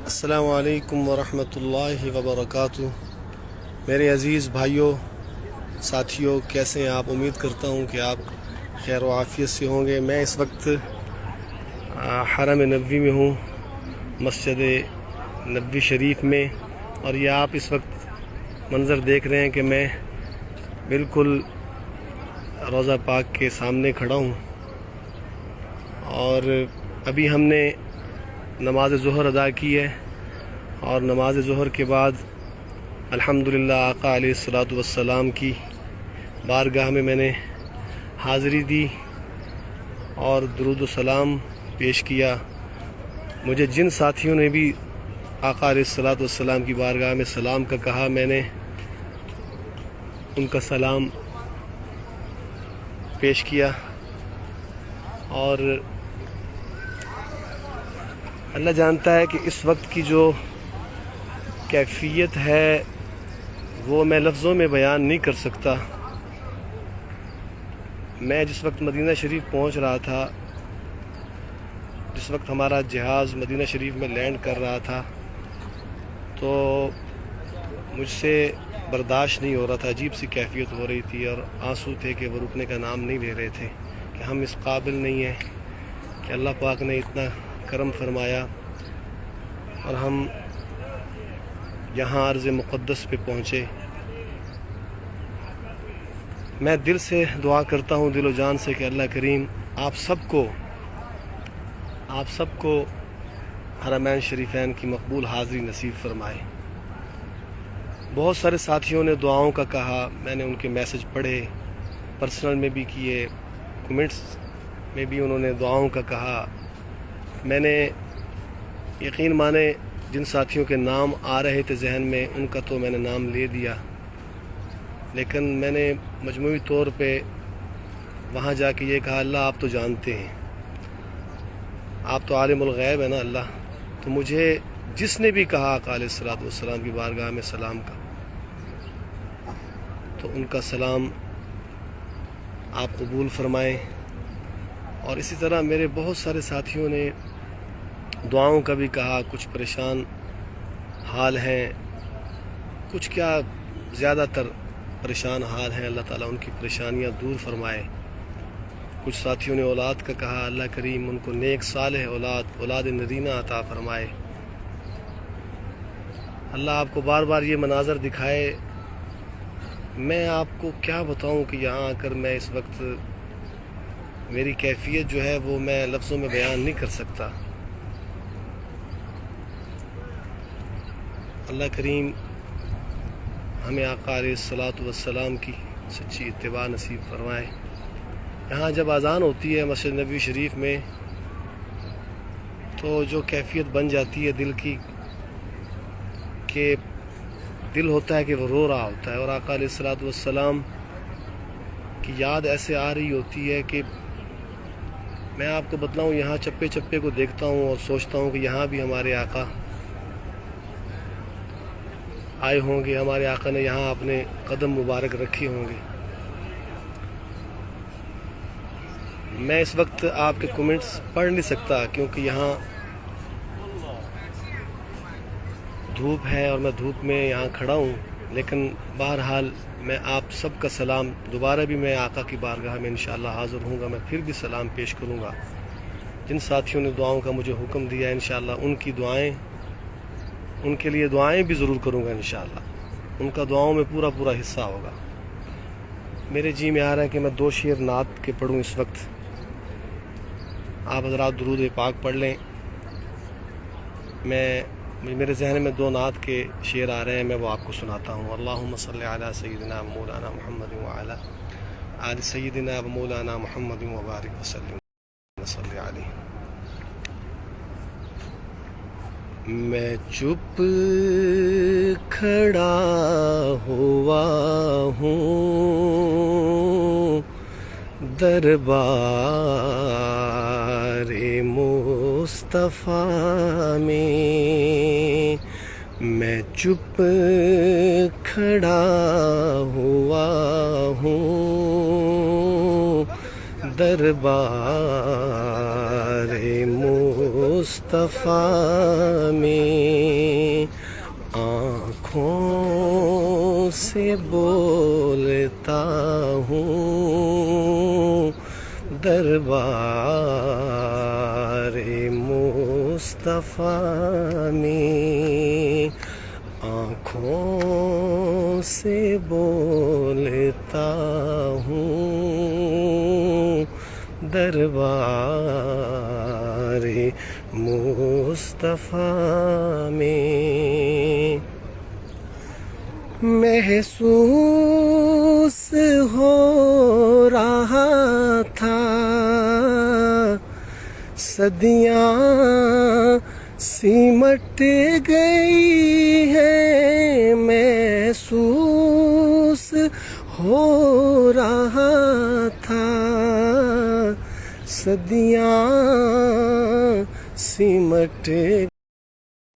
السلام علیکم ورحمۃ اللہ وبرکاتہ۔ میرے عزیز بھائیوں، ساتھیوں، کیسے ہیں آپ؟ امید کرتا ہوں کہ آپ خیر و عافیت سے ہوں گے۔ میں اس وقت حرم نبوی میں ہوں، مسجد نبوی شریف میں، اور یہ آپ اس وقت منظر دیکھ رہے ہیں کہ میں بالکل روضہ پاک کے سامنے کھڑا ہوں، اور ابھی ہم نے نماز ظہر ادا کی ہے، اور نماز ظہر کے بعد الحمدللہ آقا علیہ الصلاۃ والسلام کی بارگاہ میں نے حاضری دی اور درود و سلام پیش کیا۔ مجھے جن ساتھیوں نے بھی آقا علیہ الصلاۃ والسلام کی بارگاہ میں سلام کا کہا، میں نے ان کا سلام پیش کیا، اور اللہ جانتا ہے کہ اس وقت کی جو کیفیت ہے وہ میں لفظوں میں بیان نہیں کر سکتا۔ میں جس وقت مدینہ شریف پہنچ رہا تھا، جس وقت ہمارا جہاز مدینہ شریف میں لینڈ کر رہا تھا، تو مجھ سے برداشت نہیں ہو رہا تھا، عجیب سی کیفیت ہو رہی تھی، اور آنسو تھے کہ وہ رکنے کا نام نہیں لے رہے تھے، کہ ہم اس قابل نہیں ہیں کہ اللہ پاک نے اتنا کرم فرمایا اور ہم یہاں عرض مقدس پہ پہنچے۔ میں دل سے دعا کرتا ہوں، دل و جان سے، کہ اللہ کریم آپ سب کو حرمین شریفین کی مقبول حاضری نصیب فرمائے۔ بہت سارے ساتھیوں نے دعاؤں کا کہا، میں نے ان کے میسج پڑھے، پرسنل میں بھی کیے، کمنٹس میں بھی انہوں نے دعاؤں کا کہا۔ میں نے یقین مانے جن ساتھیوں کے نام آ رہے تھے ذہن میں، ان کا تو میں نے نام لے دیا، لیکن میں نے مجموعی طور پہ وہاں جا کے یہ کہا، اللہ آپ تو جانتے ہیں، آپ تو عالم الغیب ہے نا اللہ، تو مجھے جس نے بھی کہا آقا علیہ الصلاۃ والسلام کی بارگاہ میں سلام کا، تو ان کا سلام آپ قبول فرمائیں۔ اور اسی طرح میرے بہت سارے ساتھیوں نے دعاؤں کا بھی کہا، کچھ پریشان حال ہیں، کچھ کیا زیادہ تر پریشان حال ہیں، اللہ تعالیٰ ان کی پریشانیاں دور فرمائے۔ کچھ ساتھیوں نے اولاد کا کہا، اللہ کریم ان کو نیک صالح اولاد نرینہ عطا فرمائے۔ اللہ آپ کو بار بار یہ مناظر دکھائے۔ میں آپ کو کیا بتاؤں کہ یہاں آ کر میں اس وقت میری کیفیت جو ہے وہ میں لفظوں میں بیان نہیں کر سکتا۔ اللہ کریم ہمیں آقا علیہ الصلاۃ والسلام کی سچی اتباع نصیب فرمائے۔ یہاں جب اذان ہوتی ہے مسجد نبوی شریف میں، تو جو کیفیت بن جاتی ہے دل کی، کہ دل ہوتا ہے کہ وہ رو رہا ہوتا ہے، اور آقا علیہ الصلاۃ والسلام کی یاد ایسے آ رہی ہوتی ہے کہ میں آپ کو بتلاؤں، یہاں چپے چپے کو دیکھتا ہوں اور سوچتا ہوں کہ یہاں بھی ہمارے آقا آئے ہوں گے، ہمارے آقا نے یہاں اپنے قدم مبارک رکھے ہوں گے۔ میں اس وقت آپ کے کمنٹس پڑھ نہیں سکتا، کیونکہ یہاں دھوپ ہے اور میں دھوپ میں یہاں کھڑا ہوں، لیکن بہرحال میں آپ سب کا سلام، دوبارہ بھی میں آقا کی بارگاہ میں انشاءاللہ حاضر ہوں گا، میں پھر بھی سلام پیش کروں گا۔ جن ساتھیوں نے دعاؤں کا مجھے حکم دیا، انشاءاللہ ان کے لیے دعائیں بھی ضرور کروں گا انشاءاللہ، ان کا دعاؤں میں پورا حصہ ہوگا۔ میرے جی میں آ رہا ہے کہ میں 2 شعر نعت کے پڑھوں اس وقت۔ آپ حضرات درود پاک پڑھ لیں۔ میرے ذہن میں 2 نعت کے شعر آ رہے ہیں، میں وہ آپ کو سناتا ہوں۔ اللہم صلی علی سیدنا مولانا محمد وعلی آل سیدنا مولانا محمد وبارک وسلم صلی علیہ۔ میں چپ کھڑا ہوا ہوں دربار مصطفیٰ میں، میں چپ کھڑا ہوا ہوں دربار مصطفیٰ میں آنکھوں سے بولتا ہوں، دربار مصطفیٰ میں آنکھوں سے بولتا ہوں، دربار مصطفیٰ میں محسوس ہو رہا تھا صدیاں سمٹ گئی ہیں، محسوس ہو رہا تھا صدیاں سمٹ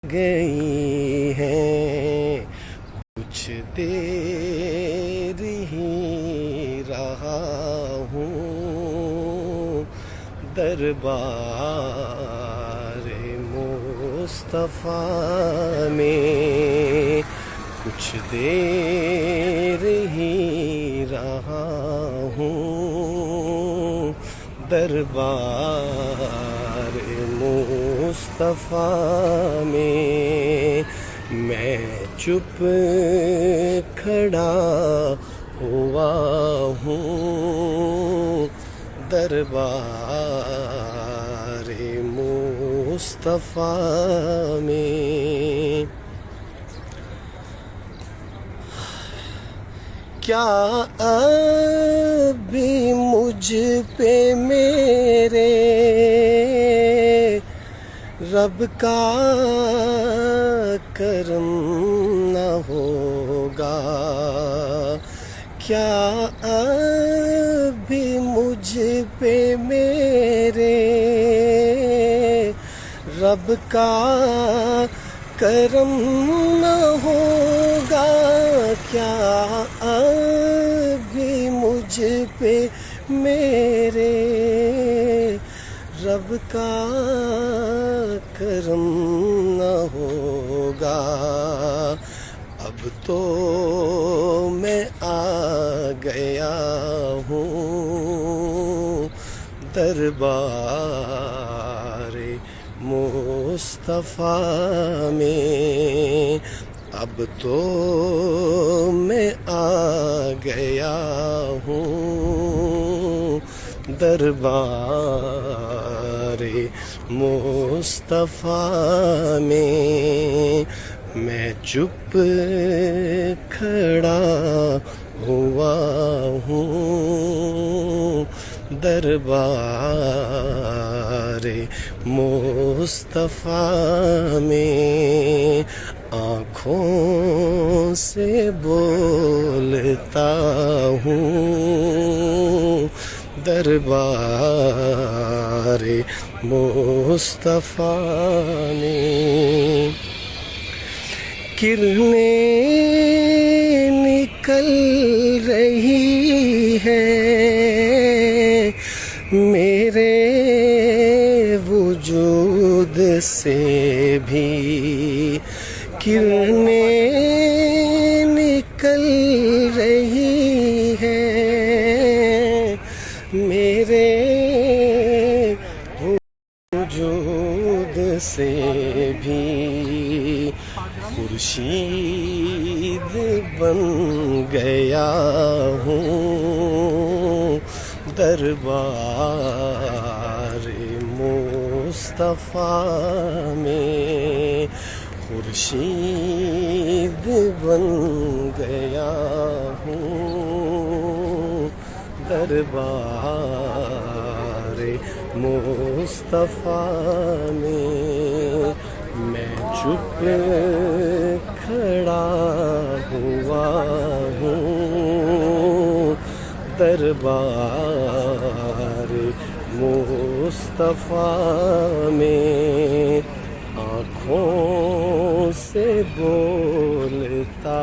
گئی ہیں، کچھ دیر ہی رہا ہوں، دربار مصطفیٰ میں کچھ دیر ہی رہا ہوں، دربار مصطفیٰ میں میں چپ کھڑا ہوا ہوں، دربار مصطفیٰ میں کیا ابھی مجھ پہ میرے رب کا کرم نہ ہوگا، کیا ابھی مجھ پہ میرے رب کا کرم نہ ہوگا، کیا ابھی مجھ پہ میرے رب کا کرم نہ ہوگا، اب تو میں آ گیا ہوں، دربار مصطفیٰ میں، اب تو میں آ گیا ہوں، دربار مصطفیٰ میں چپ کھڑا ہوا ہوں، دربار مصطفیٰ میں آنکھوں سے بولتا ہوں، دربار مصطفیٰ میں کرنیں نکل رہی ہیں میرے وجود سے بھی، کرنیں نکل رہی ہیں میرے وجود سے بھی، خورشید بن گیا ہوں، دربار مصطفیٰ میں خورشید بن گیا ہوں، دربار مصطفیٰ میں چپ کھڑا ہوا ہوں، دربار مصطفیٰ میں آنکھوں سے بولتا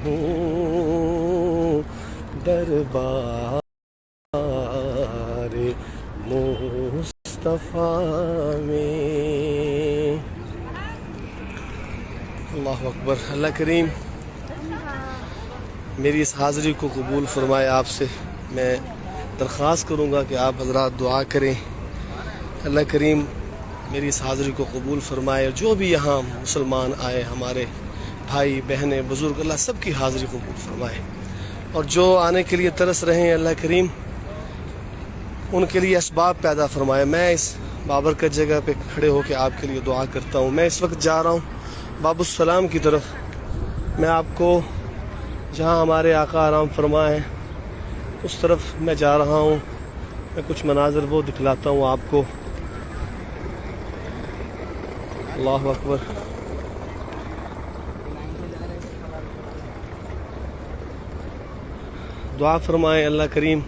ہوں، دربار مصطفیٰ مصطفیٰ میں. اللہ اکبر. اللہ کریم میری اس حاضری کو قبول فرمائے. آپ سے میں درخواست کروں گا کہ آپ حضرات دعا کریں. اللہ کریم میری اس حاضری کو قبول فرمائے. جو بھی یہاں مسلمان آئے ہمارے بھائی بہنیں بزرگ اللہ سب کی حاضری قبول فرمائے. اور جو آنے کے لیے ترس رہے ہیں اللہ کریم ان کے لیے اسباب پیدا فرمائے. میں اس بابرکت جگہ پہ کھڑے ہو کے آپ کے لیے دعا کرتا ہوں. میں اس وقت جا رہا ہوں باب السلام کی طرف. میں آپ کو جہاں ہمارے آقا آرام فرما ہے اس طرف میں جا رہا ہوں. میں کچھ مناظر وہ دکھلاتا ہوں آپ کو. اللہ اکبر. دعا فرمائیں اللہ کریم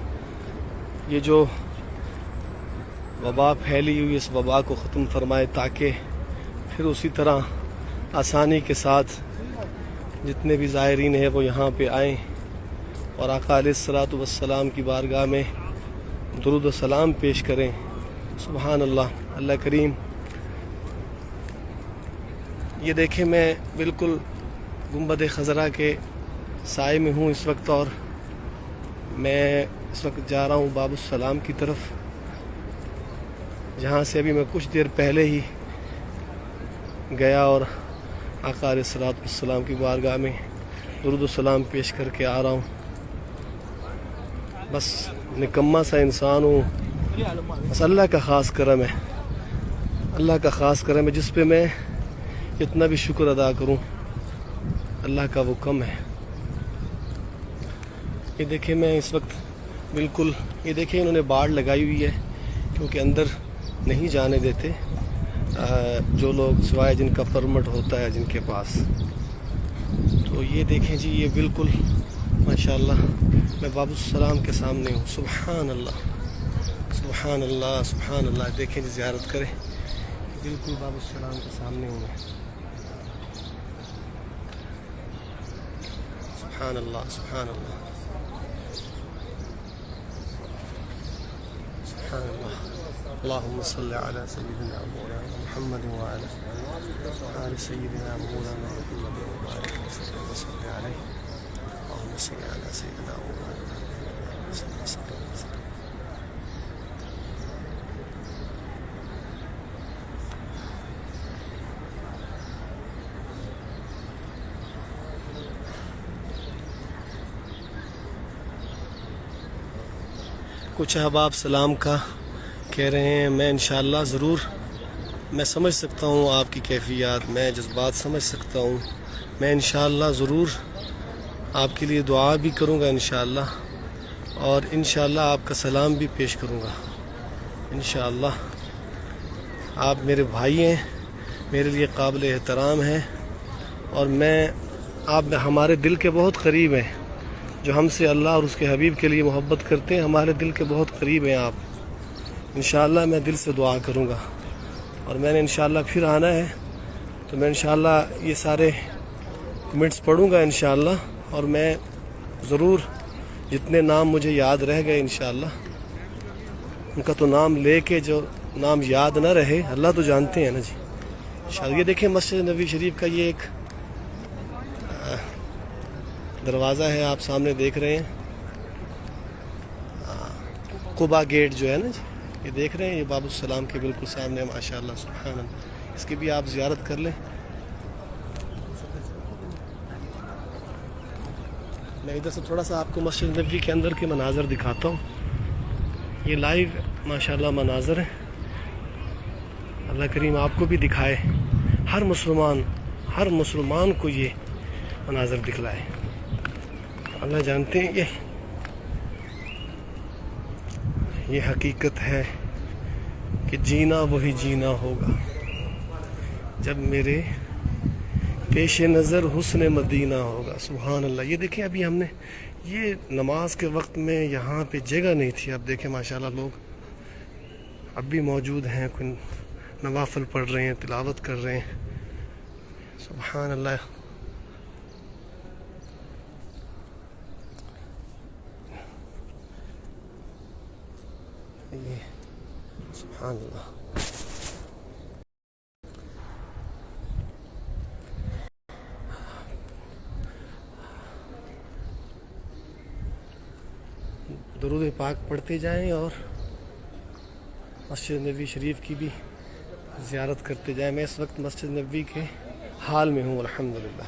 یہ جو وبا پھیلی ہوئی اس وبا کو ختم فرمائے تاکہ پھر اسی طرح آسانی کے ساتھ جتنے بھی زائرین ہیں وہ یہاں پہ آئیں اور آقا علیہ الصلوۃ والسلام کی بارگاہ میں درود و سلام پیش کریں. سبحان اللہ. اللہ کریم یہ دیکھیں میں بالکل گنبد خضرا کے سائے میں ہوں اس وقت اور میں اس وقت جا رہا ہوں باب السلام کی طرف جہاں سے ابھی میں کچھ دیر پہلے ہی گیا اور آقا علیہ الصلوۃ والسلام کی بارگاہ میں درود و سلام پیش کر کے آ رہا ہوں. بس نکما سا انسان ہوں. بس اللہ کا خاص کرم ہے. اللہ کا خاص کرم ہے جس پہ میں کتنا بھی شکر ادا کروں اللہ کا وہ کم ہے. یہ دیکھیں میں اس وقت بالکل یہ دیکھیں انہوں نے باڑ لگائی ہوئی ہے کیونکہ اندر نہیں جانے دیتے جو لوگ سوائے جن کا پرمٹ ہوتا ہے جن کے پاس. تو یہ دیکھیں جی یہ بالکل ماشاءاللہ میں باب السلام کے سامنے ہوں. سبحان اللہ سبحان اللہ سبحان اللہ. دیکھیں جی زیارت کریں. بالکل باب السلام کے سامنے ہوں میں. سبحان اللہ سبحان اللہ سبحان اللہ. اللهم صل على سيدنا مولانا محمد وعلى آل سيدنا مولانا محمد وبارك وسلم عليه. اللهم صل على سيدنا مولانا محمد وسلم. کچھ احباب سلام کا کہہ رہے ہیں. میں انشاءاللہ ضرور میں سمجھ سکتا ہوں آپ کی کیفیات. میں جذبات سمجھ سکتا ہوں. میں انشاءاللہ ضرور آپ کے لیے دعا بھی کروں گا انشاءاللہ اور انشاءاللہ آپ کا سلام بھی پیش کروں گا انشاءاللہ. آپ میرے بھائی ہیں میرے لیے قابل احترام ہیں اور میں آپ ہمارے دل کے بہت قریب ہیں. جو ہم سے اللہ اور اس کے حبیب کے لیے محبت کرتے ہیں ہمارے دل کے بہت قریب ہیں آپ. انشاءاللہ میں دل سے دعا کروں گا اور میں نے انشاءاللہ پھر آنا ہے تو میں انشاءاللہ یہ سارے کمنٹس پڑھوں گا انشاءاللہ اور میں ضرور جتنے نام مجھے یاد رہ گئے انشاءاللہ ان کا تو نام لے کے جو نام یاد نہ رہے اللہ تو جانتے ہیں نا جی انشاءاللہ. یہ دیکھیں مسجد نبوی شریف کا یہ ایک دروازہ ہے آپ سامنے دیکھ رہے ہیں. قبا گیٹ جو ہے نا جی یہ دیکھ رہے ہیں یہ باب السلام کے بالکل سامنے ماشاءاللہ سبحان اللہ. اس کی بھی آپ زیارت کر لیں. میں ادھر سے تھوڑا سا آپ کو مسجد نبوی کے اندر کے مناظر دکھاتا ہوں. یہ لائیو ماشاءاللہ مناظر ہیں. اللہ کریم آپ کو بھی دکھائے. ہر مسلمان کو یہ مناظر دکھلائے. اللہ جانتے ہیں یہ حقیقت ہے کہ جینا وہی جینا ہوگا جب میرے پیش نظر حسن مدینہ ہوگا. سبحان اللہ. یہ دیکھیں ابھی ہم نے یہ نماز کے وقت میں یہاں پہ جگہ نہیں تھی. اب دیکھیں ماشاءاللہ لوگ اب بھی موجود ہیں. کوئی نوافل پڑھ رہے ہیں تلاوت کر رہے ہیں. سبحان اللہ. یہ سبحان اللہ. درود پاک پڑھتے جائیں اور مسجد نبوی شریف کی بھی زیارت کرتے جائیں. میں اس وقت مسجد نبوی کے حال میں ہوں الحمدللہ.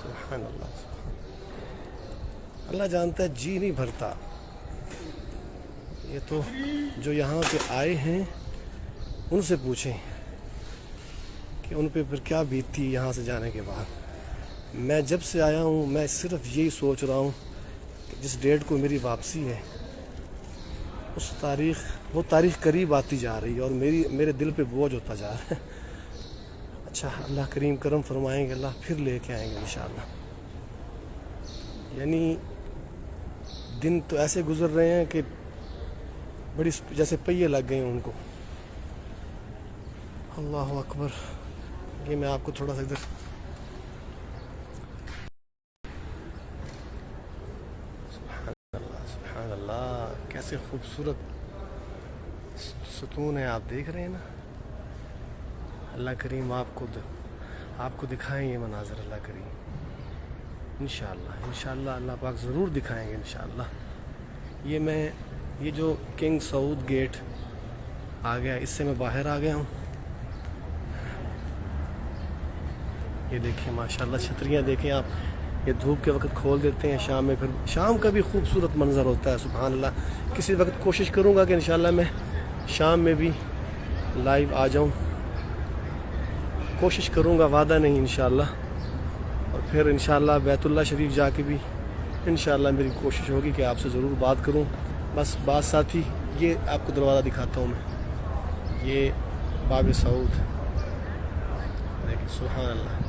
سبحان اللہ. اللہ جانتا ہے جی نہیں بھرتا. یہ تو جو یہاں پہ آئے ہیں ان سے پوچھیں کہ ان پہ پھر کیا بیتتی یہاں سے جانے کے بعد. میں جب سے آیا ہوں میں صرف یہی سوچ رہا ہوں کہ جس ڈیٹ کو میری واپسی ہے وہ تاریخ قریب آتی جا رہی ہے اور میرے دل پہ بوجھ ہوتا جا رہا ہے. اچھا اللہ کریم کرم فرمائیں گے, اللہ پھر لے کے آئیں گے انشاءاللہ. یعنی دن تو ایسے گزر رہے ہیں کہ بڑی جیسے پہیے لگ گئے ہیں ان کو. اللہ اکبر. یہ میں آپ کو تھوڑا سا ادھر سبحان اللہ کیسے خوبصورت ستون ہے. آپ دیکھ رہے ہیں نا. اللہ کریم آپ کو دکھائیں یہ مناظر. اللہ کریم انشاءاللہ اللہ پاک ضرور دکھائیں گے انشاءاللہ. یہ جو کنگ سعود گیٹ آ گیا اس سے میں باہر آ گیا ہوں. یہ دیکھیں ماشاءاللہ چھتریاں دیکھیں آپ. یہ دھوپ کے وقت کھول دیتے ہیں, شام میں پھر شام کا بھی خوبصورت منظر ہوتا ہے. سبحان اللہ. کسی وقت کوشش کروں گا کہ انشاءاللہ میں شام میں بھی لائیو آ جاؤں. کوشش کروں گا, وعدہ نہیں انشاءاللہ. اور پھر انشاءاللہ بیت اللہ شریف جا کے بھی انشاءاللہ میری کوشش ہوگی کہ آپ سے ضرور بات کروں. بس بات ساتھ ہی یہ آپ کو دروازہ دکھاتا ہوں میں. یہ باب سعود دیکھیں. سبحان اللہ.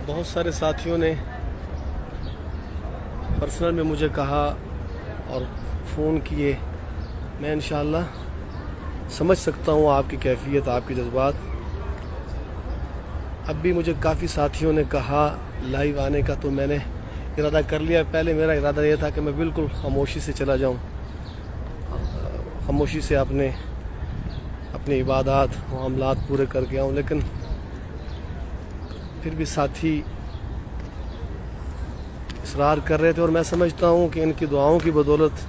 بہت سارے ساتھیوں نے پرسنل میں مجھے کہا اور فون کیے. میں انشاءاللہ سمجھ سکتا ہوں آپ کی کیفیت, آپ کے جذبات. اب بھی مجھے کافی ساتھیوں نے کہا لائیو آنے کا, تو میں نے ارادہ کر لیا. پہلے میرا ارادہ یہ تھا کہ میں بالکل خاموشی سے چلا جاؤں, خاموشی سے اپنے عبادات معاملات پورے کر کے آؤں. لیکن پھر بھی ساتھی اصرار کر رہے تھے اور میں سمجھتا ہوں کہ ان کی دعاؤں کی بدولت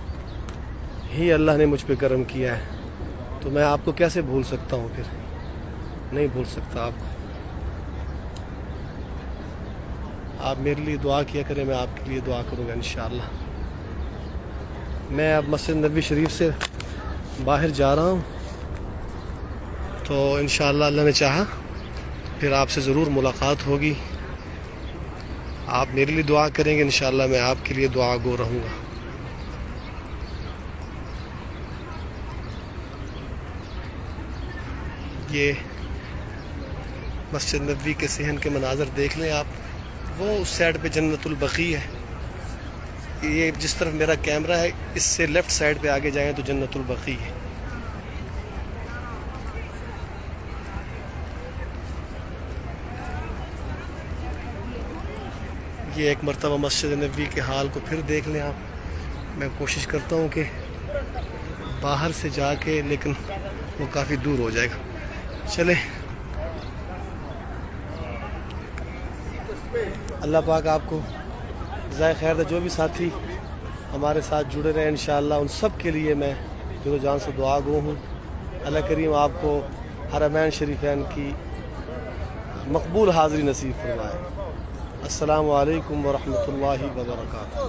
ہی اللہ نے مجھ پہ کرم کیا ہے. تو میں آپ کو کیسے بھول سکتا ہوں, پھر نہیں بھول سکتا آپ کو. آپ میرے لیے دعا کیا کریں, میں آپ کے لیے دعا کروں گا انشاءاللہ. میں اب مسجد نبوی شریف سے باہر جا رہا ہوں, تو انشاءاللہ اللہ نے چاہا پھر آپ سے ضرور ملاقات ہوگی. آپ میرے لیے دعا کریں گے انشاءاللہ میں آپ کے لیے دعا گو رہوں گا. یہ مسجد نبوی کے صحن کے مناظر دیکھ لیں آپ. وہ اس سائڈ پہ جنت البقیع ہے. یہ جس طرف میرا کیمرہ ہے اس سے لیفٹ سائڈ پہ آگے جائیں تو جنت البقیع ہے. یہ ایک مرتبہ مسجد نبوی کے حال کو پھر دیکھ لیں آپ. میں کوشش کرتا ہوں کہ باہر سے جا کے, لیکن وہ کافی دور ہو جائے گا. چلیں اللہ پاک آپ کو جزائے خیر دے. جو بھی ساتھی ہمارے ساتھ جڑے رہے انشاءاللہ ان سب کے لیے میں دل و جان سے دعا گو ہوں. اللہ کریم آپ کو حرمین شریفین کی مقبول حاضری نصیب فرمائے. السلام علیکم ورحمۃ اللہ وبرکاتہ.